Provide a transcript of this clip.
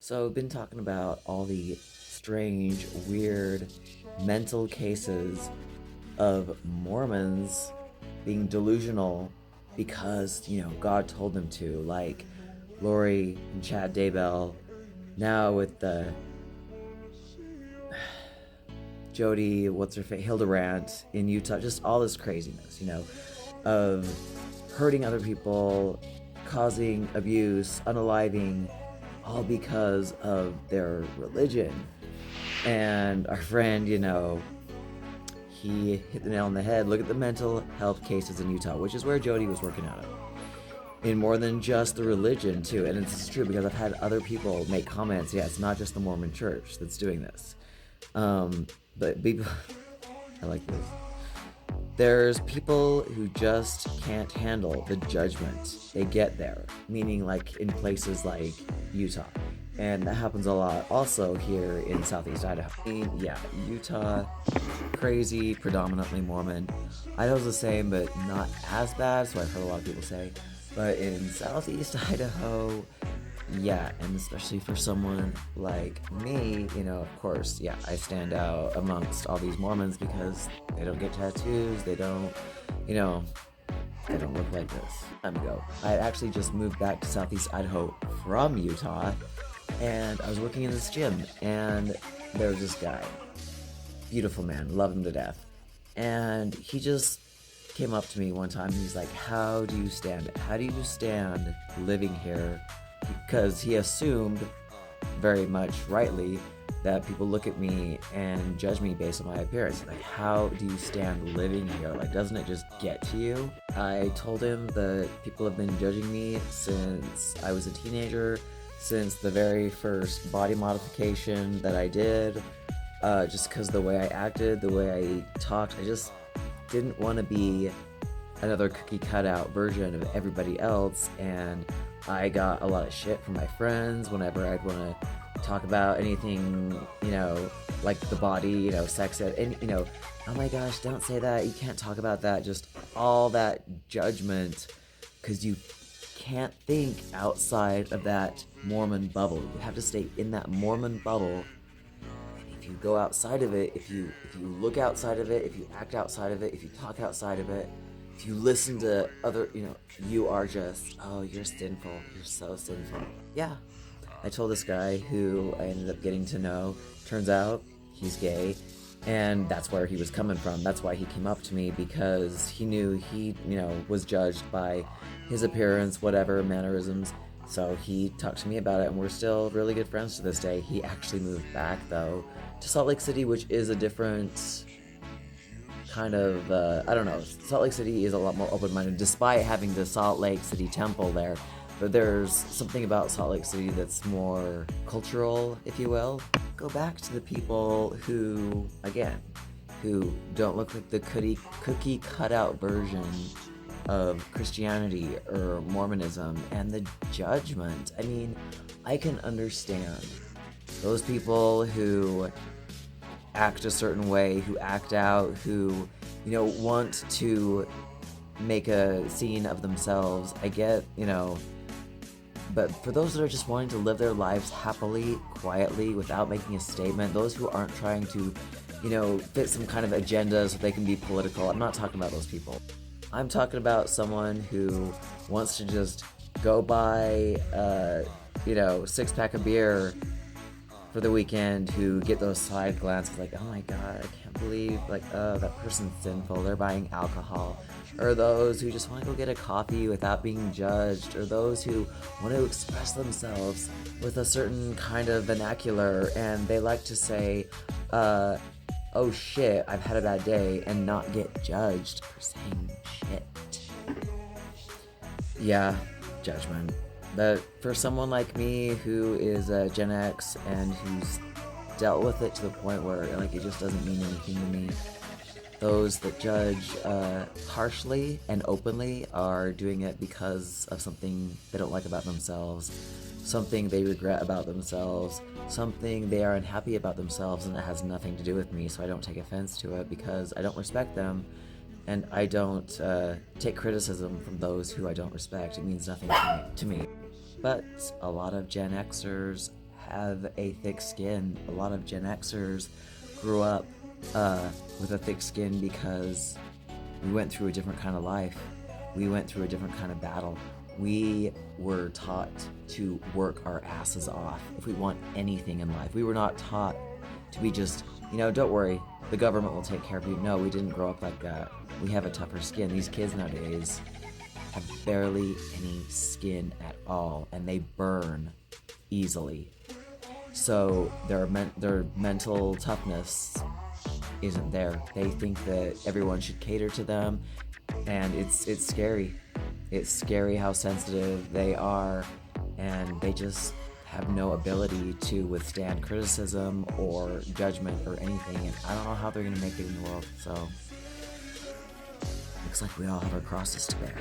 So, I've been talking about all the strange, weird mental cases of Mormons being delusional because, God told them to, like Lori and Chad Daybell, now with the Jody, what's her face, Hildebrandt in Utah, just all this craziness, of hurting other people, causing abuse, unaliving, all because of their religion. And our friend, he hit the nail on the head. Look at the mental health cases in Utah, which is where Jody was working out of. In more than just the religion, too. And it's true because I've had other people make comments. Yeah, it's not just the Mormon church that's doing this. But people, I like this. There's people who just can't handle the judgment they get there, meaning like in places like Utah. And that happens a lot also here in Southeast Idaho. I mean, yeah, Utah, crazy, predominantly Mormon. Idaho's the same, but not as bad, so I've heard a lot of people say. But in Southeast Idaho, yeah, and especially for someone like me, of course, yeah, I stand out amongst all these Mormons because they don't get tattoos, they don't, they don't look like this. Time ago, I actually just moved back to Southeast Idaho from Utah, and I was working in this gym, and there was this guy, beautiful man, love him to death, and he just came up to me one time, and he's like, "How do you stand it? How do you stand living here?" Because he assumed, very much rightly, that people look at me and judge me based on my appearance. Like, how do you stand living here? Like, doesn't it just get to you? I told him that people have been judging me since I was a teenager, since the very first body modification that I did, just because the way I acted, the way I talked, I just didn't want to be another cookie cutout version of everybody else. And I got a lot of shit from my friends whenever I'd want to talk about anything, like the body, sex ed, and, oh my gosh, don't say that, you can't talk about that, just all that judgment, because you can't think outside of that Mormon bubble. You have to stay in that Mormon bubble. And if you go outside of it, if you look outside of it, if you act outside of it, if you talk outside of it, if you listen to other, you are just, oh, you're sinful. You're so sinful. Yeah. I told this guy who I ended up getting to know, turns out he's gay, and that's where he was coming from. That's why he came up to me, because he knew he, was judged by his appearance, whatever, mannerisms. So he talked to me about it, and we're still really good friends to this day. He actually moved back, though, to Salt Lake City, which is a different kind of, I don't know, Salt Lake City is a lot more open-minded, despite having the Salt Lake City temple there. But there's something about Salt Lake City that's more cultural, if you will. Go back to the people who, again, who don't look like the cookie cutout version of Christianity or Mormonism, and the judgment. I mean, I can understand those people who act a certain way, who act out, who, want to make a scene of themselves. I get, but for those that are just wanting to live their lives happily, quietly, without making a statement, those who aren't trying to, fit some kind of agenda so they can be political, I'm not talking about those people. I'm talking about someone who wants to just go buy, 6-pack of beer for the weekend, who get those side glances like, oh my god, I can't believe, that person's sinful, they're buying alcohol. Or those who just want to go get a coffee without being judged. Or those who want to express themselves with a certain kind of vernacular, and they like to say, oh shit, I've had a bad day, and not get judged for saying shit. Yeah, judgment. But for someone like me who is a Gen X and who's dealt with it to the point where it just doesn't mean anything to me, those that judge harshly and openly are doing it because of something they don't like about themselves, something they regret about themselves, something they are unhappy about themselves, and it has nothing to do with me, so I don't take offense to it because I don't respect them. And I don't take criticism from those who I don't respect. It means nothing to me. But a lot of Gen Xers have a thick skin. A lot of Gen Xers grew up with a thick skin because we went through a different kind of life. We went through a different kind of battle. We were taught to work our asses off if we want anything in life. We were not taught to be just, don't worry, the government will take care of you. No, we didn't grow up like that. We have a tougher skin. These kids nowadays have barely any skin at all, and they burn easily. So their mental toughness isn't there. They think that everyone should cater to them, and it's scary. It's scary how sensitive they are, and they just have no ability to withstand criticism or judgment or anything, and I don't know how they're gonna make it in the world. So looks like we all have our crosses to bear.